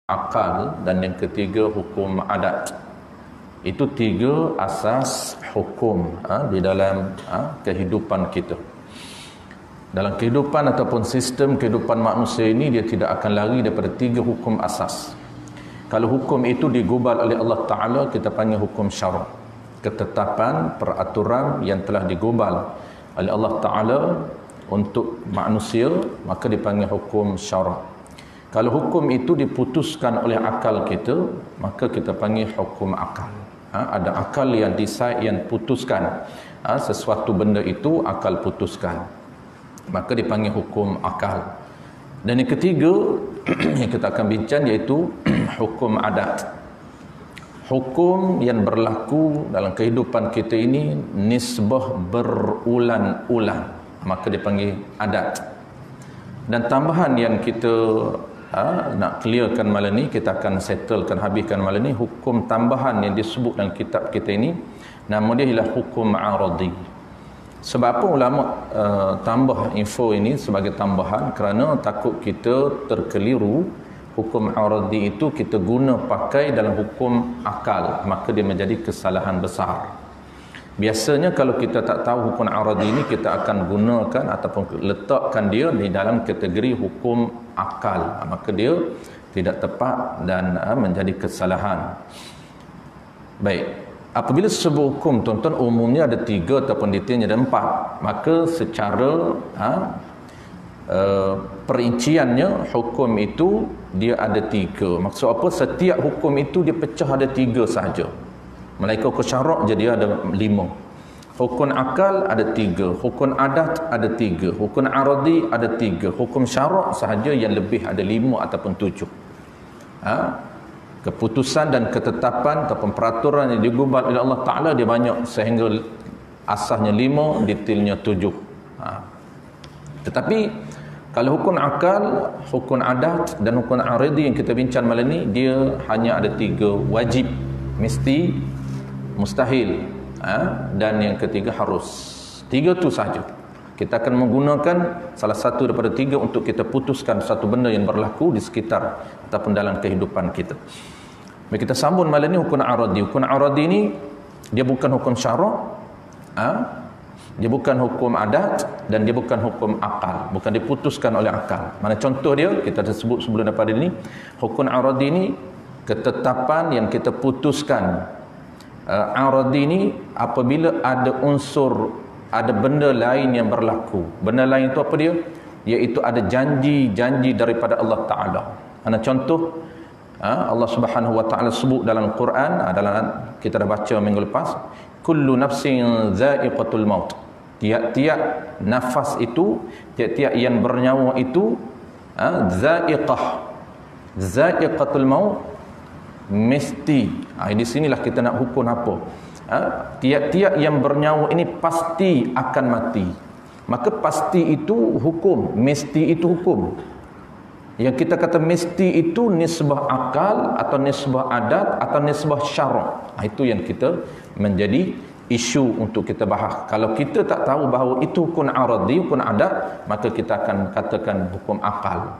akal, dan yang ketiga hukum adat. Itu tiga asas hukum di dalam kehidupan kita. Dalam kehidupan ataupun sistem kehidupan manusia ini, dia tidak akan lari daripada tiga hukum asas. Kalau hukum itu digubal oleh Allah Ta'ala, kita panggil hukum syarak. Ketetapan, peraturan yang telah digubal oleh Allah Ta'ala untuk manusia, maka dipanggil hukum syarak. Kalau hukum itu diputuskan oleh akal kita, maka kita panggil hukum akal. Ada akal yang decide, yang putuskan sesuatu benda itu, akal putuskan, maka dipanggil hukum akal. Dan yang ketiga yang kita akan bincang iaitu hukum adat. Hukum yang berlaku dalam kehidupan kita ini nisbah berulang-ulang, maka dipanggil adat. Dan tambahan yang kita nak clearkan malam ni, kita akan settlekan, habiskan malam ni, hukum tambahan yang disebut dalam kitab kita ini, nama dia ialah hukum aradi. Sebab apa ulama tambah info ini sebagai tambahan? Kerana takut kita terkeliru. Hukum aradi itu kita guna pakai dalam hukum akal, maka dia menjadi kesalahan besar. Biasanya kalau kita tak tahu hukum aradi ini, kita akan gunakan ataupun letakkan dia di dalam kategori hukum akal, maka dia tidak tepat dan menjadi kesalahan. Baik, apabila sebuah hukum, tuan-tuan, umumnya ada 3 ataupun detailnya ada 4, maka secara perinciannya hukum itu dia ada 3. Maksud apa? Setiap hukum itu dia pecah ada 3 sahaja. Melainkan hukum syarak jadi ada 5. Hukum akal ada 3, hukum adat ada 3, hukum aradi ada 3, hukum syarak sahaja yang lebih ada 5 ataupun 7. Keputusan dan ketetapan ataupun peraturan yang digubal oleh Allah Ta'ala dia banyak, sehingga asasnya 5, detailnya 7. Tetapi kalau hukum akal, hukum adat dan hukum aradi yang kita bincang malam ni, dia hanya ada 3, wajib, mesti, mustahil, dan yang ketiga harus. 3 tu saja. Kita akan menggunakan salah satu daripada 3 untuk kita putuskan satu benda yang berlaku di sekitar ataupun dalam kehidupan kita. Mari kita sambung malam ni hukum aradi. Hukum aradi ni dia bukan hukum syarak, dia bukan hukum adat, dan dia bukan hukum akal, bukan diputuskan oleh akal. Mana contoh dia kita dah sebut sebelum daripada ini. Hukum aradi ni ketetapan yang kita putuskan. Aradi ni apabila ada unsur, ada benda lain yang berlaku. Benda lain itu apa dia? Iaitu ada janji-janji daripada Allah Ta'ala. Mana contoh Allah Subhanahu Wa Ta'ala sebut dalam Quran, dalam kita dah baca minggu lepas, kullu nafsin za'iqatul maut. Tiap-tiap nafas itu, tiap-tiap yang bernyawa itu za'iqatul maut, mesti. Di sinilah kita nak hukum apa. Tiap-tiap yang bernyawa ini pasti akan mati. Maka pasti itu hukum, mesti itu hukum. Yang kita kata mesti itu nisbah akal atau nisbah adat atau nisbah syarak. Itu yang kita menjadi isu untuk kita bahas. Kalau kita tak tahu bahawa itu hukum aradi, hukum adat, maka kita akan katakan hukum akal.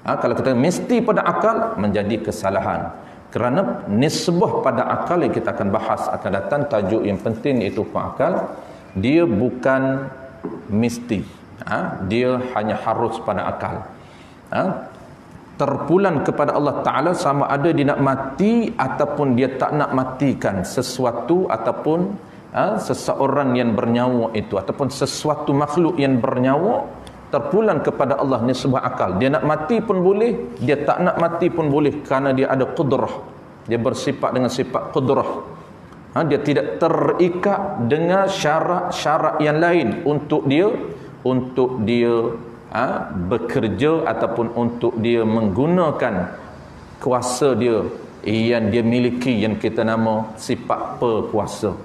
Kalau kita mesti pada akal, menjadi kesalahan. Kerana nisbah pada akal yang kita akan bahas akan datang, tajuk yang penting iaitu hukum akal, dia bukan mesti, dia hanya harus pada akal. Terpulang kepada Allah Ta'ala sama ada dia nak mati ataupun dia tak nak matikan sesuatu ataupun seseorang yang bernyawa itu, ataupun sesuatu makhluk yang bernyawa, terpulang kepada Allah nisbah akal. Dia nak mati pun boleh, dia tak nak mati pun boleh, kerana dia ada qudrah. Dia bersifat dengan sifat qudrah. Dia tidak terikat dengan syarat-syarat yang lain untuk dia bekerja ataupun untuk dia menggunakan kuasa dia yang dia miliki, yang kita nama sifat perkuasa.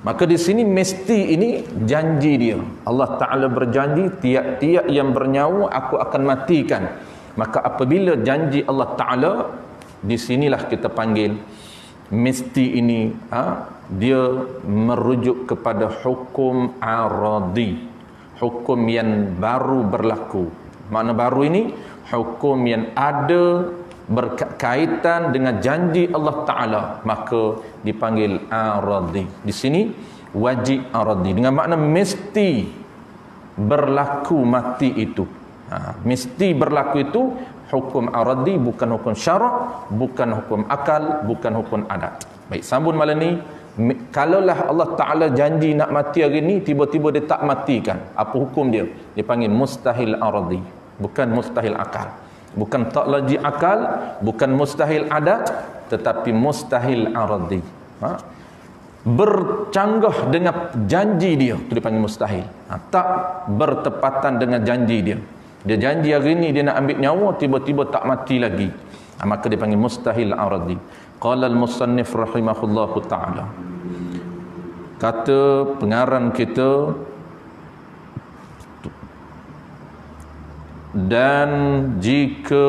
Maka di sini mesti ini janji dia. Allah Ta'ala berjanji tiap-tiap yang bernyawa aku akan matikan. Maka apabila janji Allah Ta'ala, di sinilah kita panggil mesti ini, dia merujuk kepada hukum aradi, hukum yang baru berlaku. Makna baru ini hukum yang ada berkaitan dengan janji Allah Ta'ala, maka dipanggil aradi. Di sini wajib aradi dengan makna mesti berlaku mati itu. Mesti berlaku itu hukum aradi, bukan hukum syarak, bukan hukum akal, bukan hukum adat. Baik, sambung malam ni, kalaulah Allah Ta'ala janji nak mati hari ni, tiba-tiba dia tak matikan, apa hukum dia? Dia panggil mustahil aradi, bukan mustahil akal. Bukan tak lagi akal, bukan mustahil adat, tetapi mustahil aradi. Bercanggah dengan janji dia, itu dipanggil mustahil. Tak bertepatan dengan janji dia. Dia janji hari ni dia nak ambil nyawa, tiba-tiba tak mati lagi, maka dipanggil mustahil aradi. Qala al-musannif rahimahullahu ta'ala, kata pengarang kita, dan jika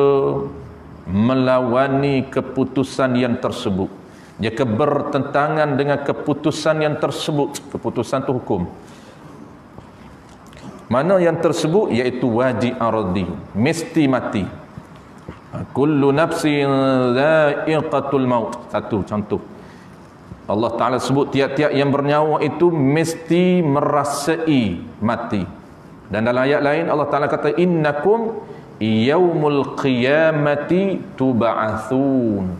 melawani keputusan yang tersebut, jika bertentangan dengan keputusan yang tersebut, keputusan itu hukum, mana yang tersebut, iaitu wajib aradi, mesti mati. Kullu nafsin dha'iqatul maut, satu contoh. Allah Ta'ala sebut tiap-tiap yang bernyawa itu mesti merasai mati. Dan dalam ayat lain Allah Ta'ala kata, innakum yaumul qiyamati tuba'athun,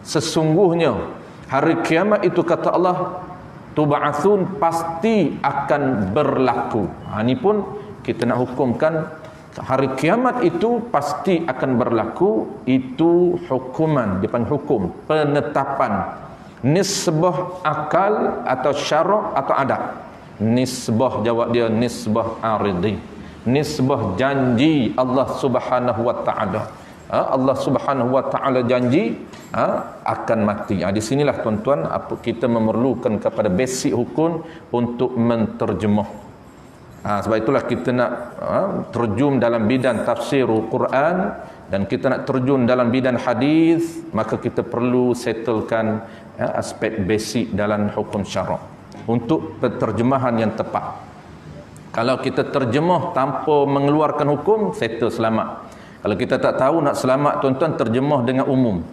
sesungguhnya hari kiamat itu, kata Allah, tuba'athun, pasti akan berlaku. Ini pun kita nak hukumkan hari kiamat itu pasti akan berlaku. Itu hukuman, dipanggil hukum, penetapan, nisbah akal atau syarak atau adat. Nisbah, jawab dia, nisbah aridi, nisbah janji Allah Subhanahu wa ta'ala. Allah Subhanahu wa ta'ala janji akan mati. Di sinilah tuan-tuan kita memerlukan kepada basic hukum untuk menterjemah. Sebab itulah kita nak terjun dalam bidang tafsir Quran, dan kita nak terjun dalam bidang hadis, maka kita perlu settlekan aspek basic dalam hukum syarak untuk penterjemahan yang tepat. Kalau kita terjemah tanpa mengeluarkan hukum, settle, selamat. Kalau kita tak tahu nak selamat, tuan-tuan, terjemah dengan umum.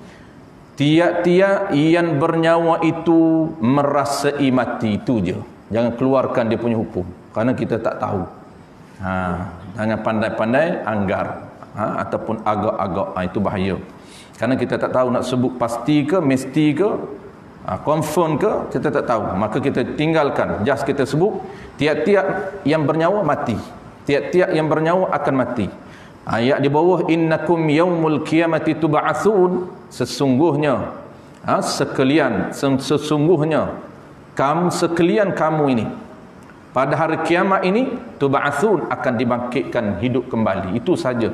Tiap-tiap yang bernyawa itu merasai mati, itu je. Jangan keluarkan dia punya hukum, kerana kita tak tahu. Jangan pandai-pandai anggar ataupun agak-agak, itu bahaya. Kerana kita tak tahu nak sebut pasti ke, mesti ke, confirm ke, kita tak tahu. Maka kita tinggalkan, just kita sebut tiap-tiap yang bernyawa mati, tiap-tiap yang bernyawa akan mati. Ayat di bawah, innakum yaumul qiyamati tuba'atsun, sesungguhnya sesungguhnya sekalian kamu ini pada hari kiamat ini, tuba'atsun, akan dibangkitkan hidup kembali. Itu saja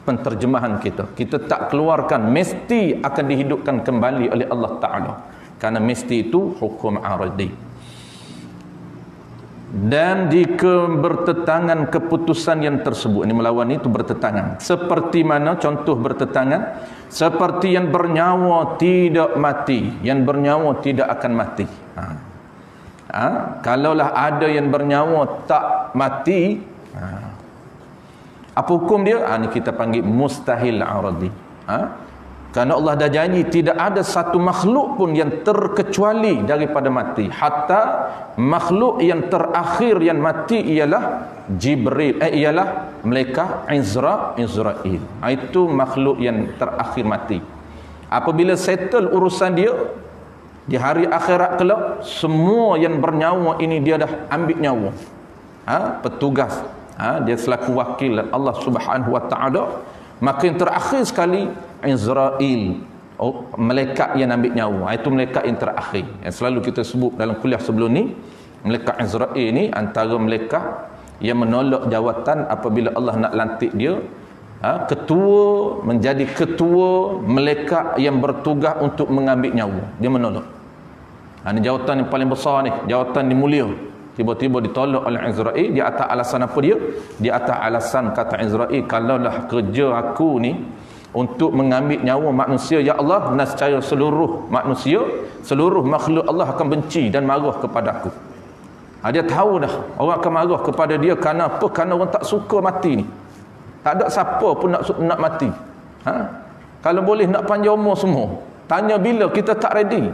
penterjemahan kita. Kita tak keluarkan mesti akan dihidupkan kembali oleh Allah Ta'ala, kerana mesti itu hukum aradi. Dan jika bertentangan keputusan yang tersebut, ini melawan itu bertentangan. Seperti mana contoh bertentangan? Seperti yang bernyawa tidak mati, yang bernyawa tidak akan mati. Kalaulah ada yang bernyawa tak mati, apa hukum dia? Ini kita panggil mustahil aradi. Kerana Allah dah janji tidak ada satu makhluk pun yang terkecuali daripada mati. Hatta makhluk yang terakhir yang mati ialah Jibril, ialah malaikat Israel. Itu makhluk yang terakhir mati. Apabila settle urusan dia di hari akhirat kelak, semua yang bernyawa ini dia dah ambil nyawa. Petugas, dia selaku wakil Allah Subhanahu wa ta'ala. Maka yang terakhir sekali Israel, malaikat yang ambil nyawa. Itu malaikat yang terakhir, yang selalu kita sebut dalam kuliah sebelum ni. Malaikat Israel ni antara malaikat yang menolak jawatan apabila Allah nak lantik dia ketua, menjadi ketua malaikat yang bertugas untuk mengambil nyawa. Dia menolak. Ini jawatan yang paling besar ni, jawatan yang mulia. Tiba-tiba ditolak oleh Israel. Di atas alasan apa dia? Di atas alasan, kata Israel, kalaulah kerja aku ni untuk mengambil nyawa manusia, ya Allah, nescaya seluruh manusia, seluruh makhluk Allah akan benci dan marah kepada aku. Dia tahu dah orang akan marah kepada dia. Kerana apa? Kerana orang tak suka mati ni. Tak ada siapa pun nak mati. Kalau boleh nak panjang umur semua. Tanya bila, kita tak ready.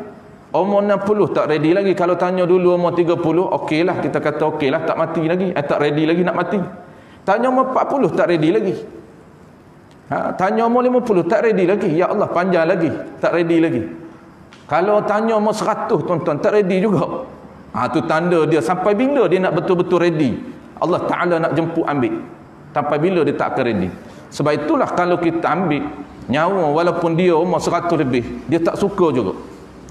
Umur 60 tak ready lagi. Kalau tanya dulu umur 30, okeylah, kita kata okeylah, tak mati lagi. Tak ready lagi nak mati. Tanya umur 40 tak ready lagi. Tanya umur 50 tak ready lagi. Ya Allah, panjang lagi, tak ready lagi. Kalau tanya umur 100 tuan-tuan, tak ready juga. Tu tanda dia sampai bila dia nak betul-betul ready. Allah Ta'ala nak jemput ambil. Sampai bila dia tak akan ready. Sebab itulah kalau kita ambil nyawa walaupun dia umur 100 lebih, dia tak suka juga.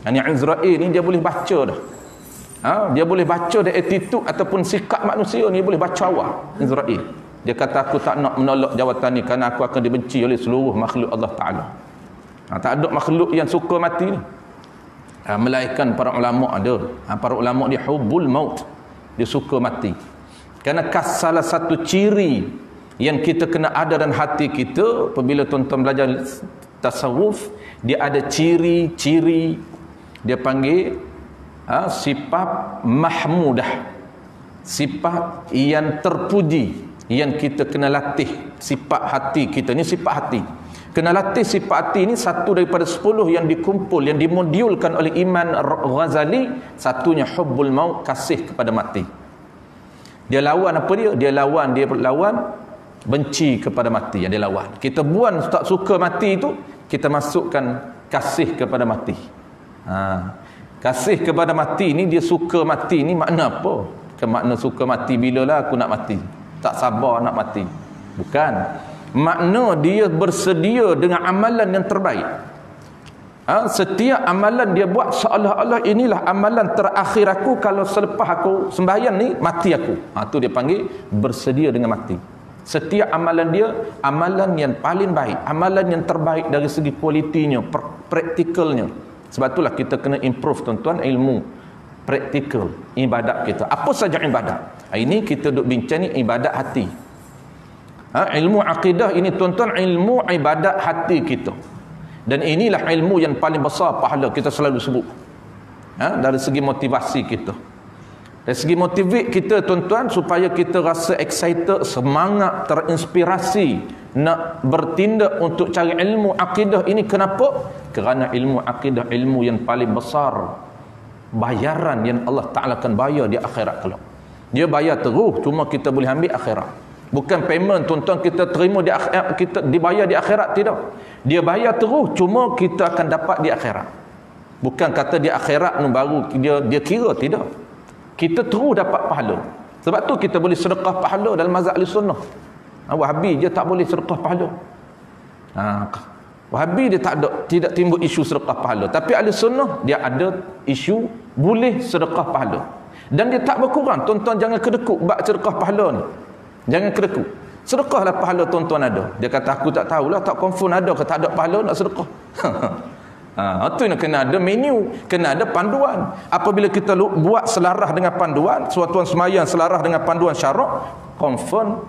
Yang Israel ni dia boleh baca dah. Dia boleh baca dah attitude ataupun sikap manusia ni, boleh baca awal Israel. Dia kata aku tak nak menolak jawatan ni kerana aku akan dibenci oleh seluruh makhluk Allah Ta'ala. Tak ada makhluk yang suka mati ni. Melainkan para ulama ada. Para ulama dia hubbul maut. Dia suka mati. Kerana salah satu ciri yang kita kena ada dalam hati kita apabila tuan-tuan belajar tasawuf, dia ada ciri-ciri, dia panggil sifat mahmudah, sifat yang terpuji, yang kita kena latih. Sifat hati kita ni sifat hati, kena latih sifat hati ni. Satu daripada 10 yang dikumpul, yang dimodulkan oleh Imam Ghazali. Satunya hubbul maut, kasih kepada mati. Dia lawan apa dia? Dia lawan benci kepada mati yang dia lawan. Kita buang tak suka mati itu, kita masukkan kasih kepada mati. Kasih kepada mati ni, dia suka mati ni makna apa? Makna suka mati bilalah aku nak mati, tak sabar nak mati. Bukan. Makna dia bersedia dengan amalan yang terbaik. Setiap amalan dia buat seolah-olah inilah amalan terakhir aku, kalau selepas aku sembahyang ni mati aku. Tu dia panggil bersedia dengan mati. Setiap amalan dia amalan yang paling baik, amalan yang terbaik dari segi kualitinya, praktikalnya. Sebab itulah kita kena improve tuan-tuan ilmu praktikal ibadat kita. Apa saja ibadat? Ini kita duk bincang ni ibadat hati. Ilmu akidah ini tuan-tuan, ilmu ibadat hati kita. Dan inilah ilmu yang paling besar pahala, kita selalu sebut. Dari segi motivasi kita, dari segi motivate kita tuan-tuan, supaya kita rasa excited, semangat, terinspirasi nak bertindak untuk cari ilmu akidah ini. Kenapa? Kerana ilmu akidah ilmu yang paling besar, bayaran yang Allah Ta'ala akan bayar di akhirat kelak. Dia bayar terus, cuma kita boleh ambil akhirat. Bukan payment tuan-tuan kita terima di akhirat, kita dibayar di akhirat, tidak. Dia bayar terus, cuma kita akan dapat di akhirat. Bukan kata di akhirat ni baru dia kira, tidak. Kita terus dapat pahala. Sebab tu kita boleh sedekah pahala dalam mazhab Ahlussunnah. Wahabi dia tak boleh sedekah pahala. Wahabi dia tidak timbul isu sedekah pahala. Tapi Ahlussunnah dia ada isu boleh sedekah pahala. Dan dia tak berkurang. Tuan-tuan jangan kedekut bab sedekah pahala ni. Jangan kedekut. Sedekahlah pahala tuan-tuan ada. Dia kata aku tak tahulah, tak confirm ada ke tak ada pahala nak sedekah. Itu yang kena ada menu, kena ada panduan. Apabila kita buat selarah dengan panduan, suatu semayang selarah dengan panduan syarak, confirm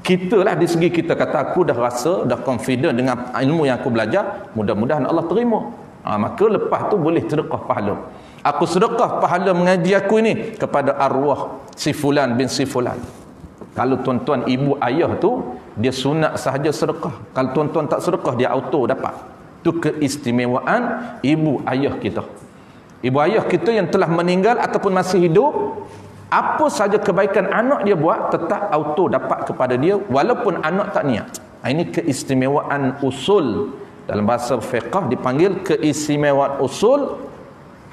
kita lah di segi kita kata aku dah rasa, dah confident dengan ilmu yang aku belajar, mudah-mudahan Allah terima. Maka lepas tu boleh sedekah pahala. Aku sedekah pahala mengaji aku ini kepada arwah si fulan bin si fulan. Kalau tuan-tuan ibu ayah tu dia sunat sahaja sedekah. Kalau tuan-tuan tak sedekah, dia auto dapat. Itu keistimewaan ibu ayah kita. Ibu ayah kita yang telah meninggal ataupun masih hidup, apa saja kebaikan anak dia buat tetap auto dapat kepada dia walaupun anak tak niat. Ini keistimewaan usul. Dalam bahasa fiqh dipanggil keistimewaan usul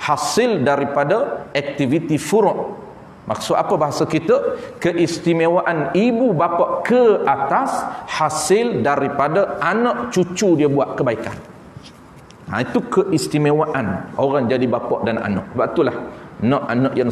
hasil daripada aktiviti furu'. Maksud apa bahasa kita? Keistimewaan ibu bapa ke atas hasil daripada anak cucu dia buat kebaikan. Itu keistimewaan orang jadi bapa dan anak. Sebab itulah nak anak yang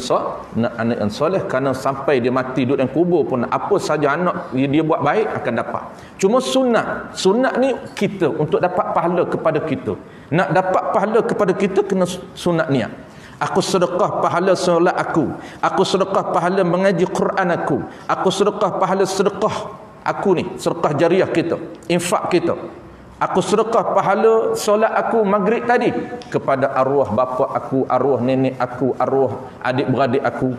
soleh, kerana sampai dia mati duduk dalam kubur pun apa saja anak dia buat baik akan dapat. Cuma sunat ni kita untuk dapat pahala kepada kita. Nak dapat pahala kepada kita kena sunat niat. Aku sedekah pahala solat aku. Aku sedekah pahala mengaji Quran aku. Aku sedekah pahala sedekah aku ni, sedekah jariah kita, infak kita. Aku sedekah pahala solat aku maghrib tadi kepada arwah bapa aku, arwah nenek aku, arwah adik-beradik aku.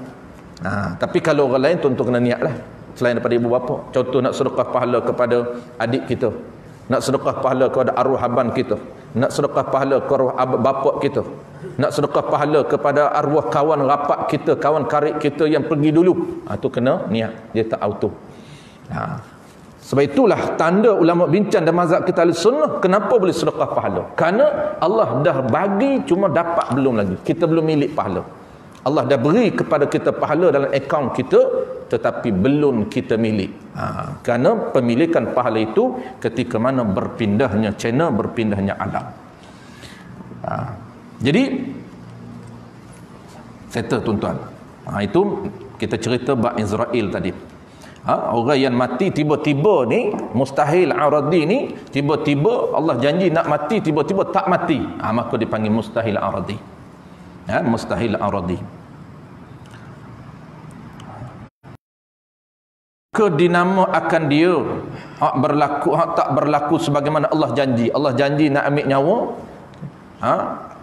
Tapi kalau orang lain tuan-tuan kena niatlah selain daripada ibu bapa. Contoh nak sedekah pahala kepada adik kita, Nak sedekah pahala kepada arwah abang kita, nak sedekah pahala ke arwah bapak kita, nak sedekah pahala kepada arwah kawan rapat kita, kawan karib kita yang pergi dulu. Tu kena niat, dia tak auto. Sebab itulah tanda ulama bincang dan mazhab kita Ahlussunnah, kenapa boleh sedekah pahala? Kerana Allah dah bagi, cuma dapat belum lagi. Kita belum milik pahala. Allah dah beri kepada kita pahala dalam akaun kita, tetapi belum kita milik. Kerana pemilikan pahala itu ketika mana berpindahnya channel, berpindahnya alam. Jadi settle tuan-tuan. Itu kita cerita bab Israel tadi. Orang yang mati tiba-tiba ni, mustahil aradi ni, tiba-tiba Allah janji nak mati, tiba-tiba tak mati. Maka dipanggil mustahil aradi. Mustahil aradi. Kedinamo akan dia hak berlaku, hak tak berlaku sebagaimana Allah janji. Allah janji nak ambil nyawa,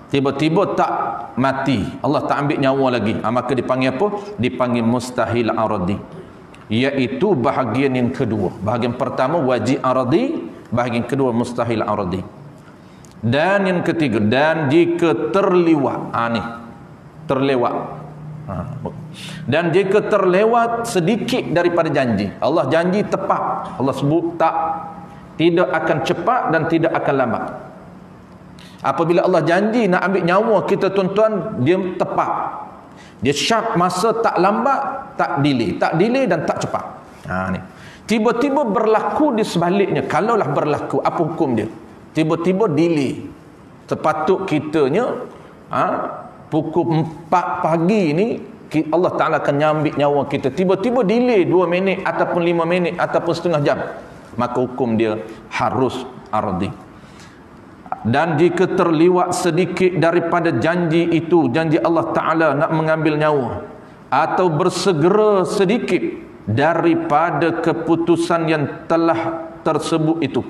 tiba-tiba tak mati, Allah tak ambil nyawa lagi. Maka dipanggil apa? Dipanggil mustahil aradi, iaitu bahagian yang kedua. Bahagian pertama wajib aradi, bahagian kedua mustahil aradi. Dan yang ketiga, dan jika terlewat, terlewat. Dan jika terlewat sedikit daripada janji, Allah janji tepat, Allah sebut tidak akan cepat dan tidak akan lambat. Apabila Allah janji nak ambil nyawa kita tuan-tuan, dia tepat, dia sharp, masa tak lambat, tak delay dan tak cepat. Ni tiba-tiba berlaku di sebaliknya. Kalaulah berlaku, apa hukum dia? Tiba-tiba delay. Sepatut kitanya pukul 4 pagi ni Allah Ta'ala akan nyambik nyawa kita, tiba-tiba delay 2 minit ataupun 5 minit ataupun setengah jam, maka hukum dia harus ardi. Dan jika terliwat sedikit daripada janji itu, janji Allah Ta'ala nak mengambil nyawa, atau bersegera sedikit daripada keputusan yang telah tersebut itu,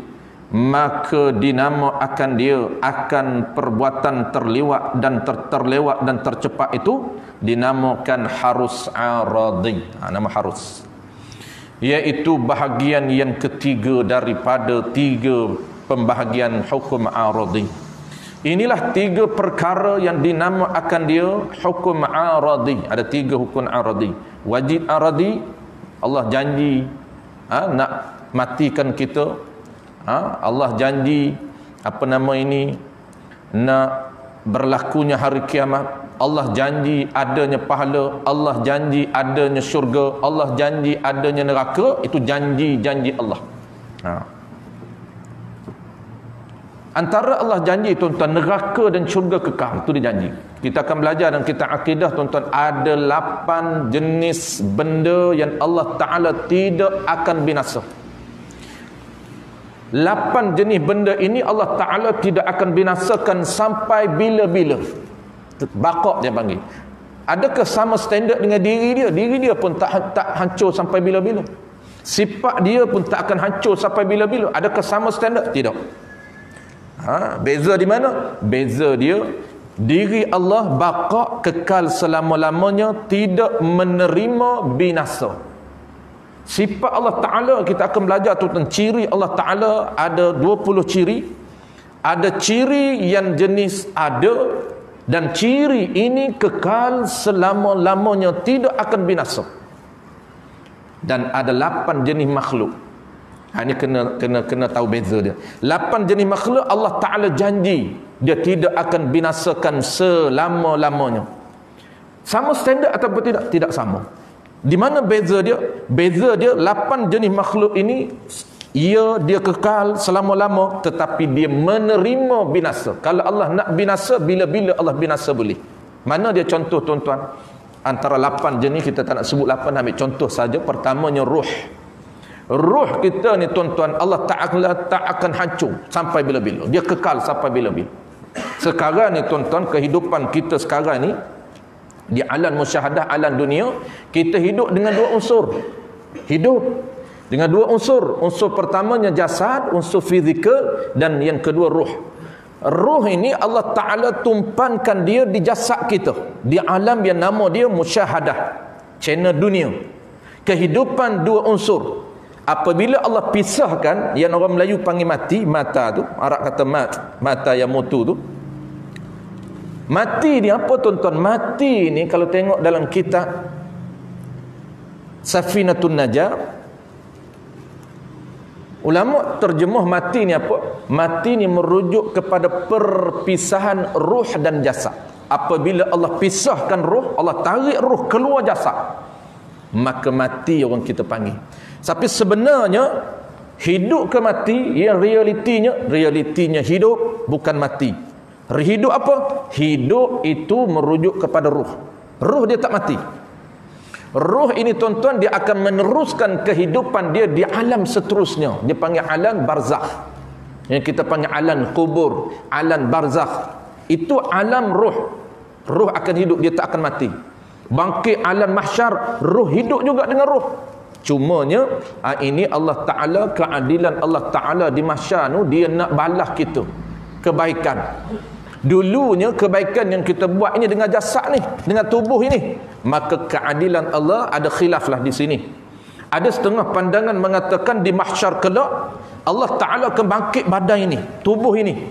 maka dinamo akan dia akan perbuatan terlewat dan terlewat dan tercepat itu dinamakan harus aradi. Nama harus, iaitu bahagian yang ketiga daripada 3 pembahagian hukum aradi. Inilah 3 perkara yang dinamakan dia hukum aradi. Ada 3 hukum aradi. Wajib aradi, Allah janji nak matikan kita. Allah janji nak berlakunya hari kiamat. Allah janji adanya pahala, Allah janji adanya syurga, Allah janji adanya neraka. Itu janji-janji Allah. Antara Allah janji tuan-tuan, neraka dan syurga kekal, itu dia janji. Kita akan belajar dalam kitab akidah tuan-tuan, ada 8 jenis benda yang Allah Ta'ala tidak akan binasa. 8 jenis benda ini Allah Ta'ala tidak akan binasakan sampai bila-bila. Baqaq dia panggil. Adakah sama standard dengan diri dia? Diri dia pun tak hancur sampai bila-bila. Sifat dia pun tak akan hancur sampai bila-bila. Adakah sama standard? Tidak. Beza di mana? Beza dia, diri Allah baqaq, kekal selama-lamanya, tidak menerima binasa. Sifat Allah Ta'ala kita akan belajar tentang ciri Allah Ta'ala. Ada 20 ciri. Ada ciri yang jenis ada, dan ciri ini kekal selama-lamanya, tidak akan binasa. Dan ada 8 jenis makhluk. Ini kena tahu beza dia. 8 jenis makhluk Allah Ta'ala janji dia tidak akan binasakan selama-lamanya. Sama standard ataupun tidak? Tidak sama. Di mana beza dia? Beza dia 8 jenis makhluk ini, dia kekal selama-lama, tetapi dia menerima binasa. Kalau Allah nak binasa, bila-bila Allah binasa boleh. Mana dia contoh tuan-tuan? Antara 8 jenis, kita tak nak sebut 8, ambil contoh saja. Pertamanya ruh. Ruh kita ni tuan-tuan, Allah Ta'ala tak akan hancur sampai bila-bila. Dia kekal sampai bila-bila. Sekarang ni tuan-tuan, kehidupan kita sekarang ni di alam musyahadah, alam dunia, kita hidup dengan 2 unsur. Hidup dengan 2 unsur. Unsur pertamanya jasad, unsur fizikal, dan yang kedua ruh. Ruh ini Allah Ta'ala tumpankan dia di jasad kita, di alam yang nama dia musyahadah, channel dunia. Kehidupan 2 unsur. Apabila Allah pisahkan, yang orang Melayu panggil mati, mata tu, Arab kata mata yang mutu tu. Mati ni apa tuan-tuan? Mati ni kalau tengok dalam kitab Safinatun Najah, ulama terjemah mati ni apa? Mati ni merujuk kepada perpisahan ruh dan jasad. Apabila Allah pisahkan ruh, Allah tarik ruh keluar jasad, maka mati orang kita panggil. Tapi sebenarnya hidup ke mati, yang realitinya hidup, bukan mati. Hidup apa? Hidup itu merujuk kepada ruh. Ruh dia tak mati. Ruh ini tuan-tuan, dia akan meneruskan kehidupan dia di alam seterusnya. Dia panggil alam barzakh. Yang kita panggil alam kubur, alam barzakh. Itu alam ruh. Ruh akan hidup, dia tak akan mati. Bangkit alam mahsyar, ruh hidup juga dengan ruh. Cumanya ini Allah Ta'ala, keadilan Allah Ta'ala di mahsyar tu, dia nak balas kita kebaikan. Dulunya kebaikan yang kita buat ini dengan jasad ni, dengan tubuh ini, maka keadilan Allah ada khilaf lah di sini. Ada setengah pandangan mengatakan di mahsyar kelak Allah Ta'ala akan bangkit badan ini, tubuh ini,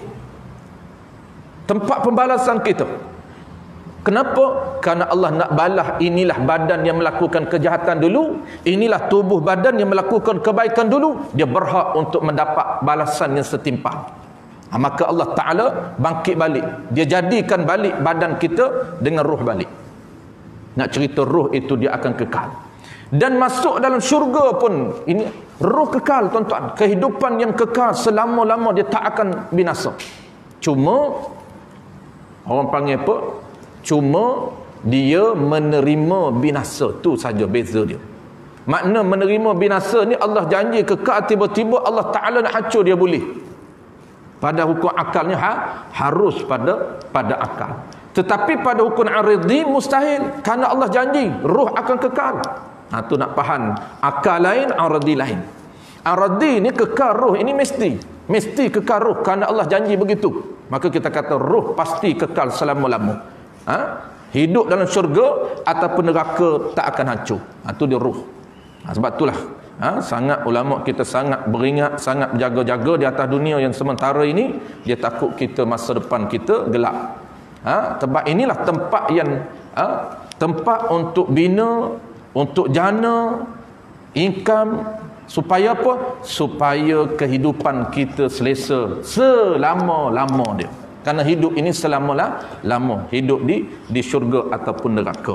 tempat pembalasan kita. Kenapa? Karena Allah nak balas, inilah badan yang melakukan kejahatan dulu, inilah tubuh badan yang melakukan kebaikan dulu, dia berhak untuk mendapat balasan yang setimpal. Maka Allah Ta'ala bangkit balik, dia jadikan balik badan kita dengan ruh balik. Nak cerita ruh itu dia akan kekal. Dan masuk dalam syurga pun, ini ruh kekal tuan-tuan, kehidupan yang kekal selama-lama, dia tak akan binasa. Cuma orang panggil apa? Cuma dia menerima binasa, tu saja beza dia. Makna menerima binasa ni, Allah janji kekal, tiba-tiba Allah Ta'ala nak hancur, dia boleh. Pada hukum akalnya harus pada akal. Tetapi pada hukum aridhi mustahil, kerana Allah janji ruh akan kekal. Tu nak faham, akal lain, aridhi lain. Aridhi ni kekal, ruh ini mesti kekal ruh, kerana Allah janji begitu. Maka kita kata ruh pasti kekal selama-lama. Hidup dalam syurga ataupun neraka tak akan hancur. Itu dia ruh. Sebab itulah sangat ulama kita sangat beringat, sangat berjaga-jaga di atas dunia yang sementara ini. Dia takut kita masa depan kita gelap. Tempat inilah tempat yang tempat untuk bina, untuk jana, income, supaya apa? Supaya kehidupan kita selesa selama-lama dia. Kerana hidup ini selama-lama, hidup di syurga ataupun neraka.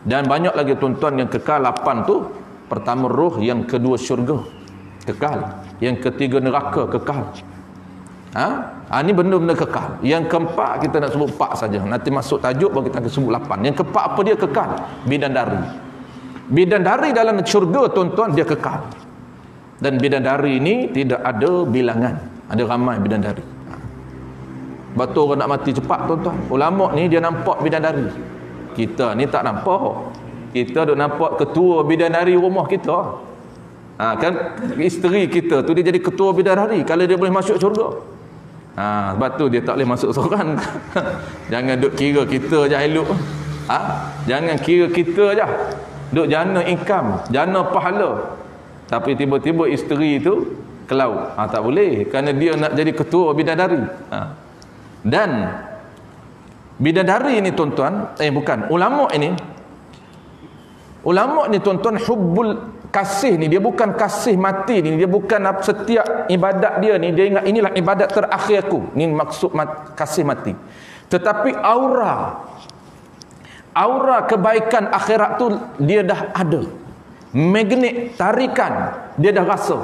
Dan banyak lagi tuan-tuan yang kekal. 8 tu. Pertama ruh, yang kedua syurga kekal, yang ketiga neraka kekal. Ini benda-benda kekal. Yang keempat kita nak sebut 4 saja. Nanti masuk tajuk baru kita akan sebut 8. Yang keempat apa dia kekal? Bidadari. Bidadari dalam syurga tuan-tuan, dia kekal. Dan bidadari ini tidak ada bilangan. Ada ramai bidadari. Batu orang nak mati cepat tuan-tuan. Ulama ni dia nampak bidadari. Kita ni tak nampak. Kita duk nampak ketua bidadari rumah kita. Kan isteri kita tu dia jadi ketua bidadari kalau dia boleh masuk syurga. Sebab tu dia tak boleh masuk seorang. Jangan duk kira kita je elok. Jangan kira kita je. Duk jana income, jana pahala. Tapi tiba-tiba isteri tu ke laut. Tak boleh, kerana dia nak jadi ketua bidadari. Dan bidadari ini tuan-tuan, Ulama ni tuan-tuan, hubbul kasih ni, dia bukan kasih mati ni, dia bukan setiap ibadat dia ni, dia ingat inilah ibadat terakhir aku. Ni maksud kasih mati. Tetapi aura kebaikan akhirat tu dia dah ada. Magnet, tarikan, dia dah rasa.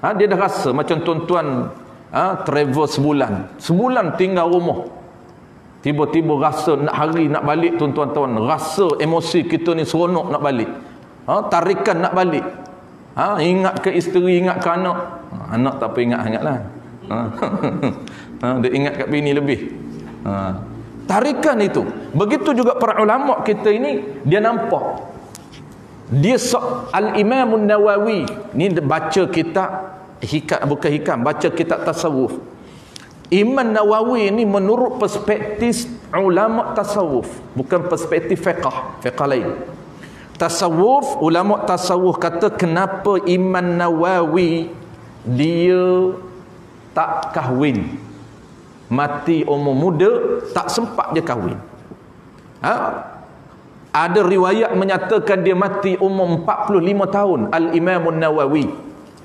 Dia dah rasa. Macam tuan-tuan travel sebulan tinggal rumah, tiba-tiba rasa nak hari nak balik tuan-tuan, rasa emosi kita ni seronok nak balik, tarikan nak balik, ingat ke isteri, ingat ke anak. Anak tak apa ingat lah. Dia ingat kat bini lebih. Tarikan itu. Begitu juga para ulama kita ini, dia nampak. Dia Al-Imam Nawawi ni baca kitab baca kitab tasawuf. Imam Nawawi ni menurut perspektif ulama tasawuf, bukan perspektif fiqh lain. Tasawuf, ulama tasawuf kata kenapa Imam Nawawi dia tak kahwin, mati umur muda, tak sempat dia kahwin. Ada riwayat menyatakan dia mati umur 45 tahun. Al-Imam Nawawi,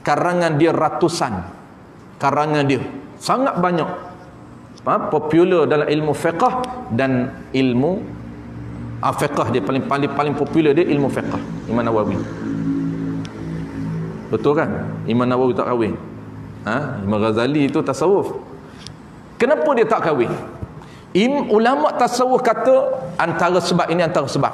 karangan dia ratusan, karangan dia sangat banyak, popular dalam ilmu fiqh dan ilmu fiqh. Dia paling popular dia ilmu fiqh, Imam Nawawi. Betul kan? Imam Nawawi tak kahwin. Imam Ghazali itu tasawuf. Kenapa dia tak kahwin? Ulama tasawuf kata antara sebab ini, antara sebab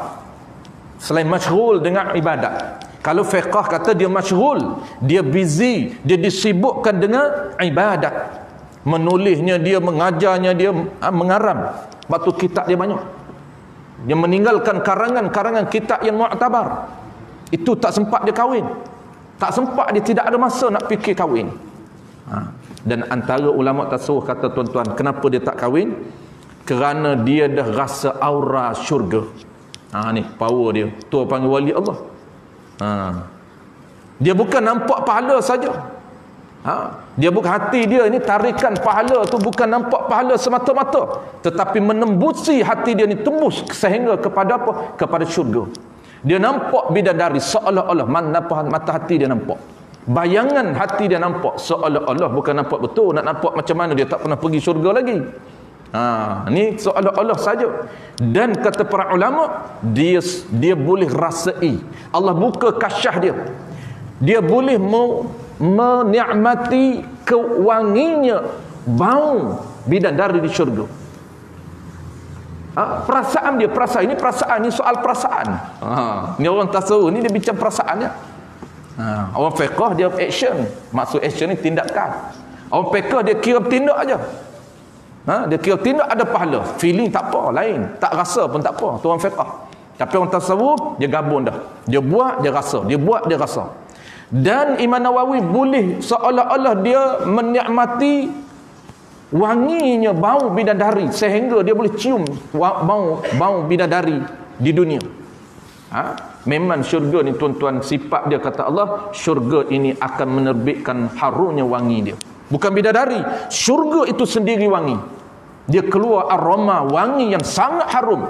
selain masyghul dengan ibadat. Kalau fiqh kata dia masyghul, dia busy, dia disibukkan dengan ibadat. Menulisnya dia, mengajarnya dia, mengaram. Sebab tu kitab dia banyak. Dia meninggalkan karangan-karangan kitab yang mu'tabar. Itu tak sempat dia kahwin. Tak sempat, dia tidak ada masa nak fikir kahwin. Dan antara ulama tasawuf kata, tuan-tuan, kenapa dia tak kahwin? Kerana dia dah rasa aura syurga. Ni power dia. Tu panggil wali Allah. Dia bukan nampak pahala saja. Dia bukan, hati dia ini tarikan pahala tu bukan nampak pahala semata-mata, tetapi menembusi hati dia ni, tembus sehingga kepada apa? Kepada syurga. Dia nampak bidadari seolah-olah mata hati dia nampak. Bayangan hati dia nampak seolah-olah, bukan nampak betul. Nak nampak macam mana, dia tak pernah pergi syurga lagi. Ni seolah-olah saja. Dan kata para ulama, dia boleh rasai. Allah buka kasyah dia. Dia boleh menikmati kewanginya bau bidadari di syurga. Perasaan dia, perasaan ini soal perasaan. Ni orang tasawuf ni dia bincang perasaannya. Orang fiqh dia action. Maksud action ni tindakan. Orang fiqh dia kira tindak aja. Dia kira tindak ada pahala, feeling tak apa, lain, tak rasa pun tak apa, tu orang fiqh. Tapi orang tasawuf dia gabung dah. Dia buat, dia rasa, dia buat, dia rasa. Dan Imam Nawawi boleh seolah-olah dia menikmati wanginya bau bidadari, sehingga dia boleh cium bau bidadari di dunia. Memang syurga ni, tuan-tuan, sifat dia, kata Allah, syurga ini akan menerbitkan harumnya wangi dia. Bukan bidadari, syurga itu sendiri wangi. Dia keluar aroma wangi yang sangat harum,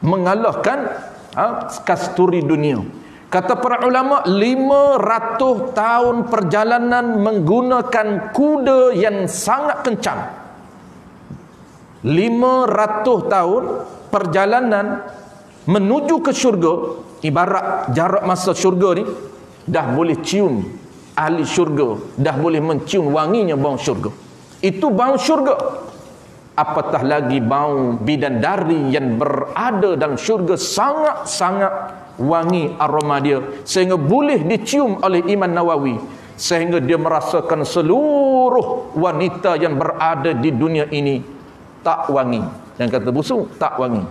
mengalahkan kasturi dunia. Kata para ulama, 500 tahun perjalanan menggunakan kuda yang sangat kencang. 500 tahun perjalanan menuju ke syurga. Ibarat jarak masa syurga ni, dah boleh cium ahli syurga, dah boleh mencium wanginya bau syurga. Itu bau syurga. Apatah lagi bau bidadari yang berada dalam syurga, sangat-sangat wangi aroma dia, sehingga boleh dicium oleh Imam Nawawi, sehingga dia merasakan seluruh wanita yang berada di dunia ini tak wangi. Yang kata busuk, tak wangi.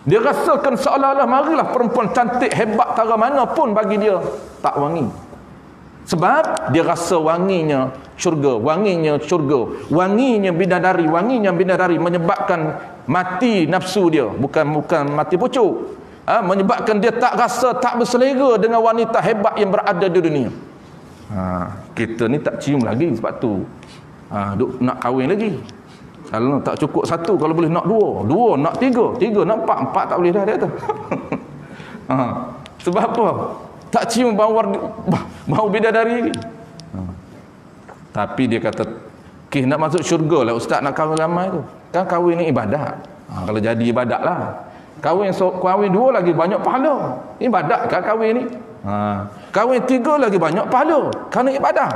Dia rasakan seolah-olah, marilah perempuan cantik hebat tara mana pun, bagi dia tak wangi. Sebab dia rasa wanginya syurga, wanginya syurga, wanginya bidadari, menyebabkan mati nafsu dia, bukan mati pucuk. Menyebabkan dia tak rasa, tak berselera dengan wanita hebat yang berada di dunia. Kita ni tak cium lagi, sebab tu nak kahwin lagi. Kalau tak cukup satu, kalau boleh nak dua nak tiga nak empat tak boleh dah, dia kata. Sebab apa? Tak cium bau bidadari lagi. Tapi dia kata, nak masuk syurga lah ustaz, nak kahwin ramai tu. Kan kahwin ni ibadat. Kalau jadi ibadat lah. Kahwin dua lagi banyak pahala. Ibadat kan kahwin ni. Kahwin tiga lagi banyak pahala, kerana ibadat.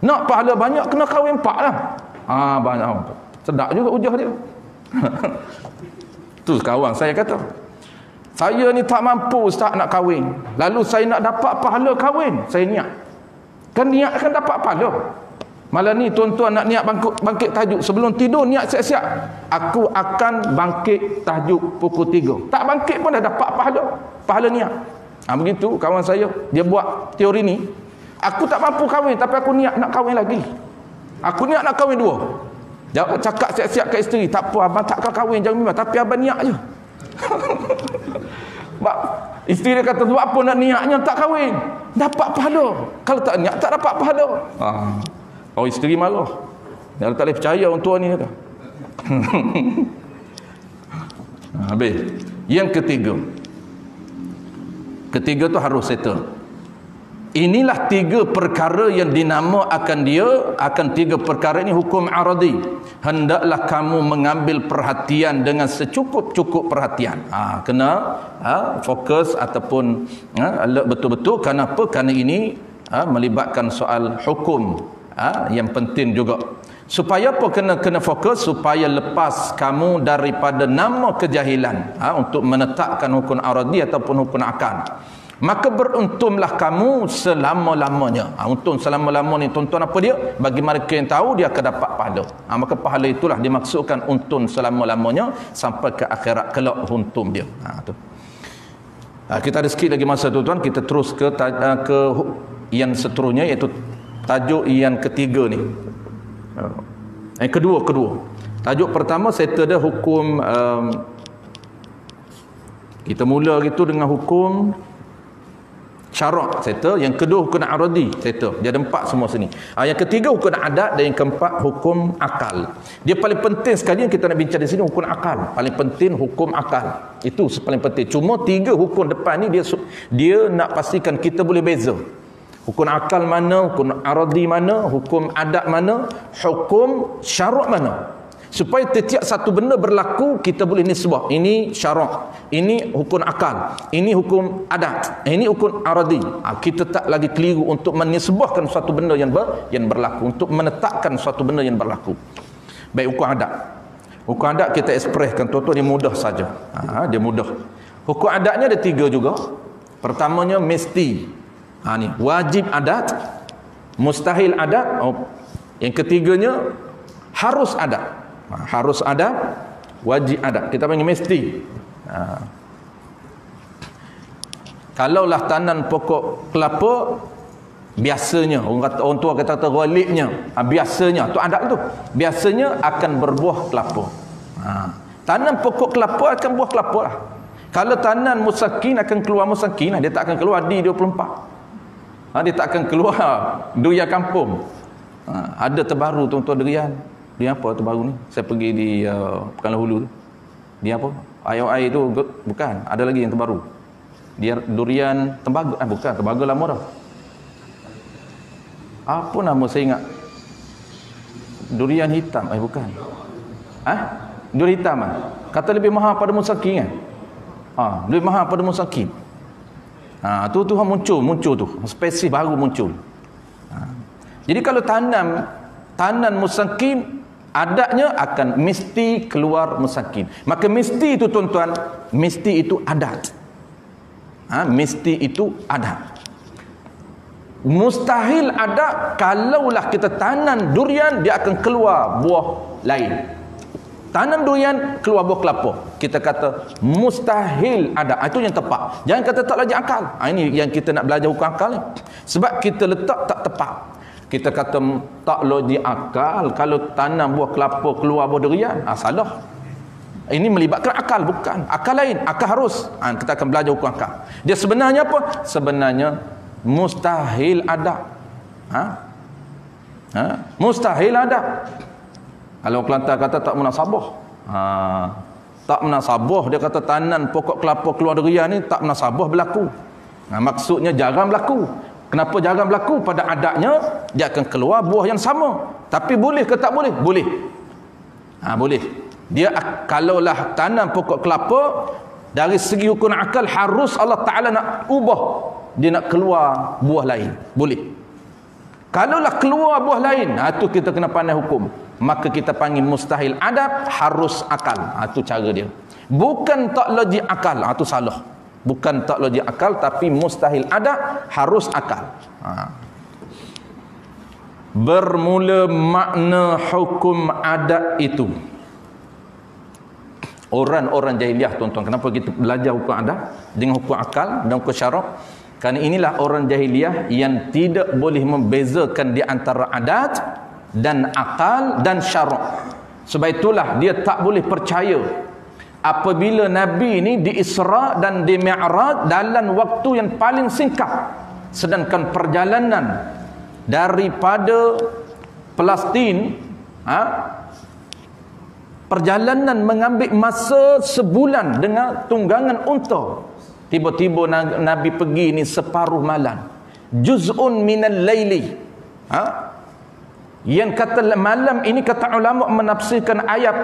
Nak pahala banyak, kena kahwin 4 lah. Banyak. Sedap juga ujah dia. Tu kawan saya kata, saya ni tak mampu ustaz nak kahwin, lalu saya nak dapat pahala kahwin, saya niat. Kan niat kan dapat pahala. Malam ni tuan-tuan nak niat bangkit tajuk, sebelum tidur niat siap-siap, aku akan bangkit tajuk pukul 3. Tak bangkit pun dah dapat pahala niat. Begitu kawan saya, dia buat teori ni. Aku tak mampu kahwin, tapi aku niat nak kahwin lagi. Aku niat nak kahwin 2. Cakap siap-siap kat isteri, tak apa abang takkan kahwin, jangan bimbang, tapi abang niat je. Isteri dia kata, apa nak niatnya tak kahwin? Dapat pahala. Kalau tak niat, tak dapat pahala. Oh, isteri marah. Dia tak boleh percaya orang tua ni kata. Habis. Yang ketiga tu harus settle. Inilah 3 perkara yang dinamakan akan 3 perkara ini hukum aradi. Hendaklah kamu mengambil perhatian dengan secukup-cukup perhatian. Kena fokus ataupun betul-betul. Kenapa? Kerana ini melibatkan soal hukum yang penting juga. Supaya apa kena fokus? Supaya lepas kamu daripada nama kejahilan untuk menetapkan hukum aradi ataupun hukum akal. Maka beruntunglah kamu selama-lamanya. Untung selama-lamanya ni tuan-tuan apa dia? Bagi mereka yang tahu, dia akan dapat pahala. Maka pahala itulah dimaksudkan untung selama-lamanya sampai ke akhirat kelak untung dia. Tu. Kita ada sikit lagi masa tuan-tuan, kita terus ke yang seterusnya, iaitu tajuk yang ketiga ni. Kedua. Tajuk pertama settle dia hukum kita mula gitu dengan hukum syarak, settle. Yang kedua hukum aradi, settle. Dia ada 4 semua sini. Yang ketiga hukum adat, dan yang keempat hukum akal. Dia paling penting sekali yang kita nak bincang di sini hukum akal. Paling penting hukum akal. Itu paling penting. Cuma 3 hukum depan ni dia nak pastikan kita boleh beza. Hukum akal mana, hukum aradi mana, hukum adat mana, hukum syarak mana. Supaya setiap satu benda berlaku, kita boleh nisbah. Ini syarak, ini hukum akal, ini hukum adat, ini hukum aradi. Kita tak lagi keliru untuk menisbahkan suatu benda yang berlaku, untuk menetapkan suatu benda yang berlaku. Baik, hukum adat. Hukum adat kita ekspreskan tuan-tuan, dia mudah saja. Dia mudah. Hukum adatnya ada 3 juga. Pertamanya mesti. Ni wajib adat, mustahil adat. Yang ketiganya harus adat. Harus ada, wajib ada. Kita panggil mesti. Kalaulah tanam pokok kelapa, biasanya orang tua kata ghalibnya, biasanya tu adat tu, biasanya akan berbuah kelapa. Tanam pokok kelapa akan buah kelapa lah. Kalau tanam musakin akan keluar musakin lah. Dia tak akan keluar D24. Dia tak akan keluar durian kampung. Ada terbaru tuan-tuan durian. Dia apa terbaru ni? Saya pergi di Pekan Hulu tu. Dia apa? Air tu bukan. Ada lagi yang terbaru. Dia durian tembaga. Bukan. Tembaga lama dah. Apa nama saya ingat? Durian hitam. Bukan. Durian hitam kata lebih mahal pada musakin kan? Lebih mahal pada musakin. Tu muncul tu. Spesies baru muncul. Jadi kalau tanam musakin, adatnya akan mesti keluar musakin. Maka mesti itu tuan-tuan, mesti itu adat. Mesti itu adat. Mustahil adat, kalaulah kita tanam durian, dia akan keluar buah lain. Tanam durian, keluar buah kelapa. Kita kata mustahil adat. Itu yang tepat. Jangan kata tak logik akal. Ini yang kita nak belajar hukum akal ni. Sebab kita letak tak tepat. Kita kata tak logik akal kalau tanam buah kelapa keluar buah durian. Salah. Ini melibatkan akal, bukan akal lain. Akal harus. Kita akan belajar hukum akal. Dia sebenarnya apa? Sebenarnya mustahil ada. Mustahil ada. Kalau Kelantan kata tak munasabah. Tak munasabah, dia kata tanam pokok kelapa keluar durian ni tak munasabah berlaku. Maksudnya jarang berlaku. Kenapa jarang berlaku? Pada adatnya dia akan keluar buah yang sama. Tapi boleh ke tak boleh? Boleh. Boleh. Dia kalaulah tanam pokok kelapa, dari segi hukum akal harus Allah Ta'ala nak ubah. Dia nak keluar buah lain. Boleh. Kalaulah keluar buah lain, itu kita kena pandai hukum. Maka kita panggil mustahil adat, harus akal. Itu cara dia. Bukan tak logik akal. Itu salah. Bukan tak logik akal, tapi mustahil adat, harus akal. Bermula makna hukum adat itu. Orang-orang jahiliah tuan-tuan, kenapa kita belajar hukum adat dengan hukum akal dan hukum syarak? Kerana inilah orang jahiliah yang tidak boleh membezakan di antara adat dan akal dan syarak. Sebab itulah dia tak boleh percaya apabila Nabi ini di Isra dan di Mi'raj dalam waktu yang paling singkat, sedangkan perjalanan daripada Palestin, perjalanan mengambil masa sebulan dengan tunggangan unta. Tiba-tiba Nabi pergi ni separuh malam, juz'un minal laili. Yang kata malam ini, kata ulama menafsirkan ayat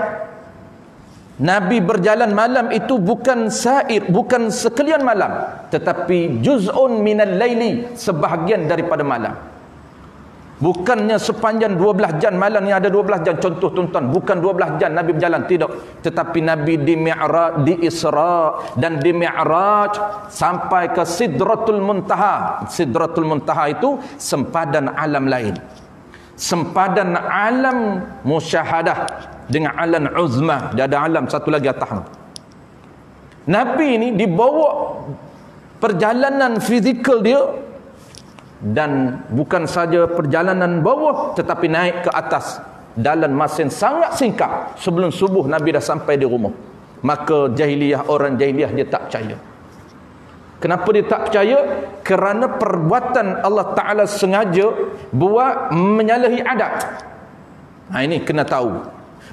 Nabi berjalan malam itu bukan sair, bukan sekalian malam, tetapi juz'un minal laili, sebahagian daripada malam. Bukannya sepanjang 12 jam malam ni ada 12 jam, contoh tuan-tuan, bukan 12 jam Nabi berjalan, tidak. Tetapi Nabi di Mi'raj, di Isra dan di Mi'raj sampai ke Sidratul Muntaha. Sidratul Muntaha itu sempadan alam lain, sempadan alam musyahadah dengan alam uzma. Dia ada alam satu lagi atas. Nabi ini dibawa perjalanan fizikal dia, dan bukan saja perjalanan bawah tetapi naik ke atas dalam masa yang sangat singkat. Sebelum subuh Nabi dah sampai di rumah. Maka orang jahiliyah dia tak percaya. Kenapa dia tak percaya? Kerana perbuatan Allah Ta'ala sengaja buat menyalahi adat. Ini kena tahu.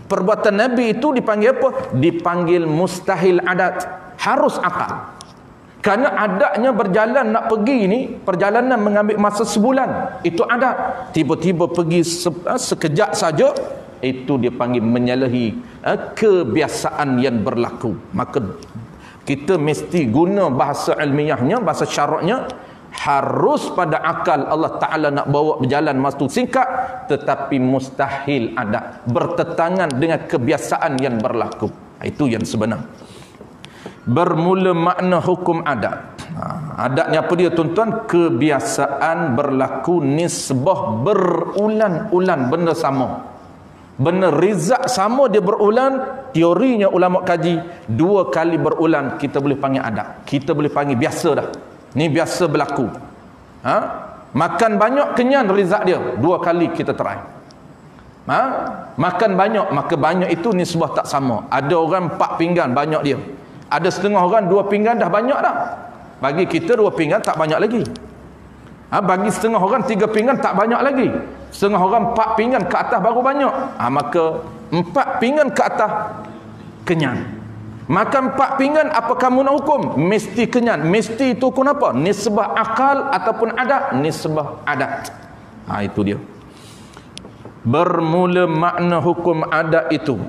Perbuatan Nabi itu dipanggil apa? Dipanggil mustahil adat, harus akal. Kerana adatnya berjalan nak pergi ni, perjalanan mengambil masa sebulan, itu adat. Tiba-tiba pergi sekejap saja, itu dia panggil menyalahi kebiasaan yang berlaku. Maka kita mesti guna bahasa ilmiahnya, bahasa syaraknya, harus pada akal Allah Ta'ala nak bawa berjalan masa singkat, tetapi mustahil adat, bertentangan dengan kebiasaan yang berlaku. Itu yang sebenar. Bermula makna hukum adat. Adatnya apa dia tuan-tuan? Kebiasaan berlaku nisbah berulang-ulang, benda sama, benda rizak sama, dia berulang. Teorinya ulama kaji, 2 kali berulang kita boleh panggil adat, kita boleh panggil biasa dah. Ni biasa berlaku. Makan banyak kenyang rizak dia, 2 kali kita try. Makan banyak, maka banyak itu nisbah tak sama. Ada orang 4 pinggan banyak dia, ada setengah orang 2 pinggan dah banyak dah. Bagi kita 2 pinggan tak banyak lagi. Bagi setengah orang 3 pinggan tak banyak lagi. Setengah orang 4 pinggan ke atas baru banyak. Maka 4 pinggan ke atas kenyang. Makan 4 pinggan, apa kamu nak hukum? Mesti kenyang. Mesti itu hukum apa? Nisbah akal ataupun adat? Nisbah adat. Itu dia. Bermula makna hukum adat itu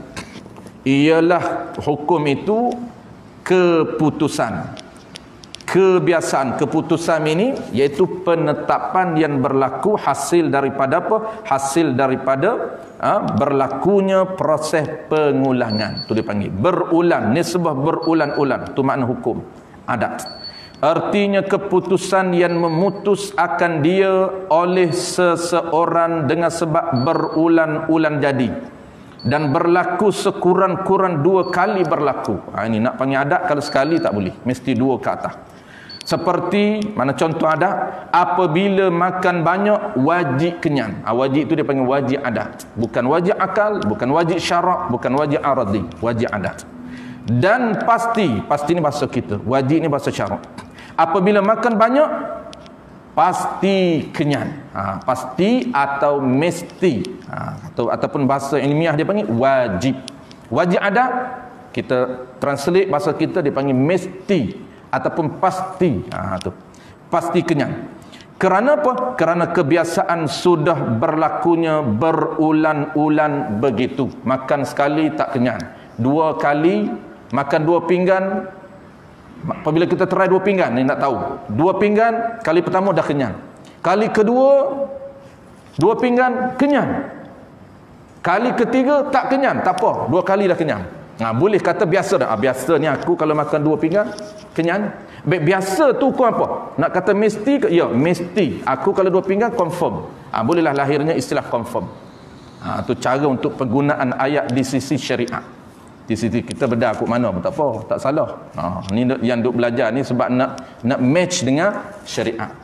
ialah hukum itu keputusan, kebiasaan. Keputusan ini iaitu penetapan yang berlaku hasil daripada apa? Hasil daripada berlakunya proses pengulangan. Itu dipanggil berulang, nisbah berulang-ulang. Itu makna hukum adat. Artinya keputusan yang memutus akan dia oleh seseorang dengan sebab berulang-ulang jadi, dan berlaku sekurang-kurang 2 kali berlaku. Ini nak panggil adat. Kalau sekali tak boleh, mesti 2 ke atas. Seperti mana contoh adat? Apabila makan banyak wajib kenyang. Wajib itu dia panggil wajib adat, bukan wajib akal, bukan wajib syarak, bukan wajib aradi, wajib adat. Dan pasti ni bahasa kita, wajib ni bahasa syarak. Apabila makan banyak pasti kenyang. Pasti atau mesti, ataupun bahasa ilmiah dia panggil wajib. Wajib adat kita translate bahasa kita dia panggil mesti ataupun pasti. Tu pasti kenyang. Kerana apa? Kerana kebiasaan sudah berlakunya berulang-ulang begitu. Makan sekali tak kenyang, 2 kali makan 2 pinggan. Apabila kita try 2 pinggan ni, nak tahu 2 pinggan, kali pertama dah kenyang, kali kedua 2 pinggan kenyang, kali ketiga tak kenyang, tak apa, 2 kali dah kenyang. Boleh kata biasa dah. Biasa ni aku kalau makan 2 pinggan kenyang. Biasa tu kau apa? Nak kata mesti ke? Ya, mesti. Aku kalau 2 pinggan confirm. Bolehlah lahirnya istilah confirm. Tu cara untuk penggunaan ayat di sisi syariat. Di sisi kita beda aku mana pun tak apa, tak salah. Ni yang duk belajar ni sebab nak match dengan syariat.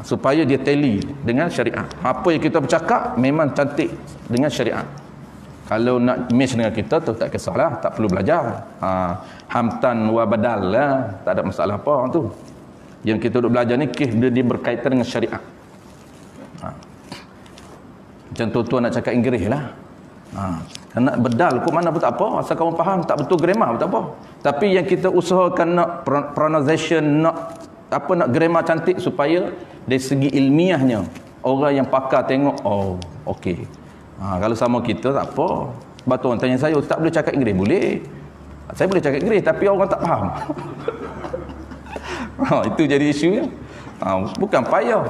Supaya dia tally dengan syariat. Apa yang kita bercakap memang cantik dengan syariat. Kalau nak match dengan kita tu tak kisahlah, tak perlu belajar. Hamtan wa badal lah, tak ada masalah apa tu. Yang kita duk belajar ni dia berkaitan dengan syariat. Macam tuan nak cakap Inggeris lah. Nak bedal kok mana pun tak apa, asal kamu faham tak betul grammar pun tak apa. Tapi yang kita usahakan nak pronunciation, nak grammar cantik supaya dari segi ilmiahnya orang yang pakar tengok, oh okey. Kalau sama kita tak apa. Sebab tu orang tanya saya, tak boleh cakap Inggeris? Boleh. Saya boleh cakap Inggeris tapi orang tak faham. Itu jadi isunya. Bukan payah.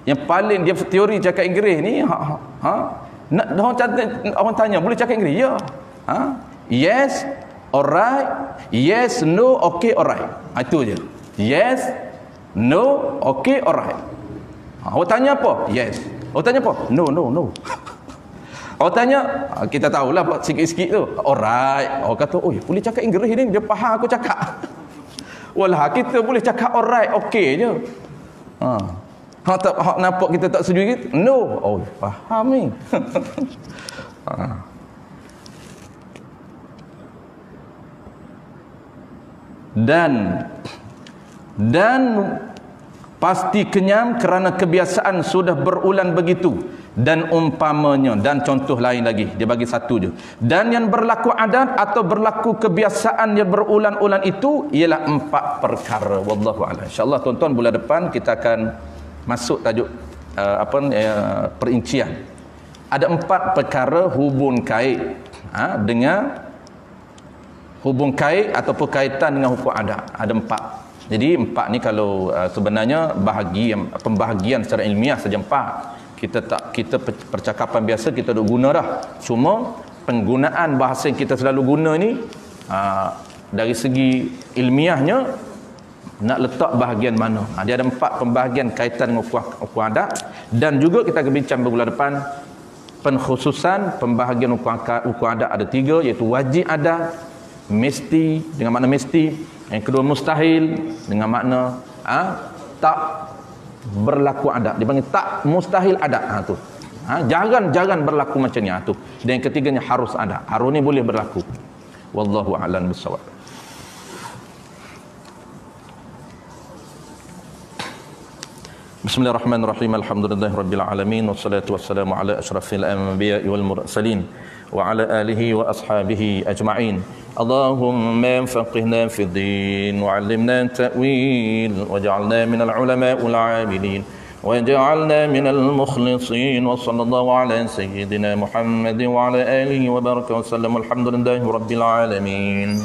Yang paling dia teori cakap Inggeris ni, nak orang tanya boleh cakap Inggeris? Ya. Yes, alright. Yes, no, okay, alright. Itu je. Yes, no, okay, alright. Awak tanya apa? Yes. Awak tanya apa? No. Awak tanya, kita tahulah sikit-sikit tu. Alright. Awak kata, "Oi, boleh cakap Inggeris ni, dia faham aku cakap." Walah, kita boleh cakap alright, okay je. Hak nampak kita tak setuju gitu? No. Oh, faham ni. Dan pasti kenyang kerana kebiasaan sudah berulang begitu, dan umpamanya, dan contoh lain lagi, dia bagi satu je. Dan yang berlaku adat atau berlaku kebiasaan yang berulang-ulang itu ialah 4 perkara. Wallahu a'lam. Insya-Allah tuan-tuan bulan depan kita akan masuk tajuk perincian. Ada 4 perkara hubung kait dengan hubung kait ataupun kaitan dengan hukum adat. Ada 4. Jadi 4 ni kalau sebenarnya pembahagian secara ilmiah saja 4. Kita percakapan biasa kita duk guna dah. Cuma penggunaan bahasa yang kita selalu guna ni dari segi ilmiahnya nak letak bahagian mana. Dia ada 4 pembahagian kaitan dengan hukum adat, dan juga kita akan bincang bulan depan penkhususan pembahagian hukum adat ada 3, iaitu wajib adat, mesti dengan makna mesti, yang kedua mustahil dengan makna tak berlaku adat, dia panggil tak mustahil adat. Tu jarang berlaku macam ni tu. Dan yang ketiganya harus adat, harus ni boleh berlaku. Wallahu a'lam bissawab. Bismillahirrahmanirrahim. Alhamdulillahirabbil alamin, wassalatu wassalamu ala asyrafil anbiya'i wal mursalin wa ala alihi wa ashabihi ajma'in. Allahumma faqihna fid din wa 'allimna ta'wil waj'alna minal ulama'il 'amilin waj'alna minal mukhlisin wa sallallahu ala sayyidina Muhammadin wa ala alihi wa baraka wa sallam. Alhamdulillahirabbil alamin.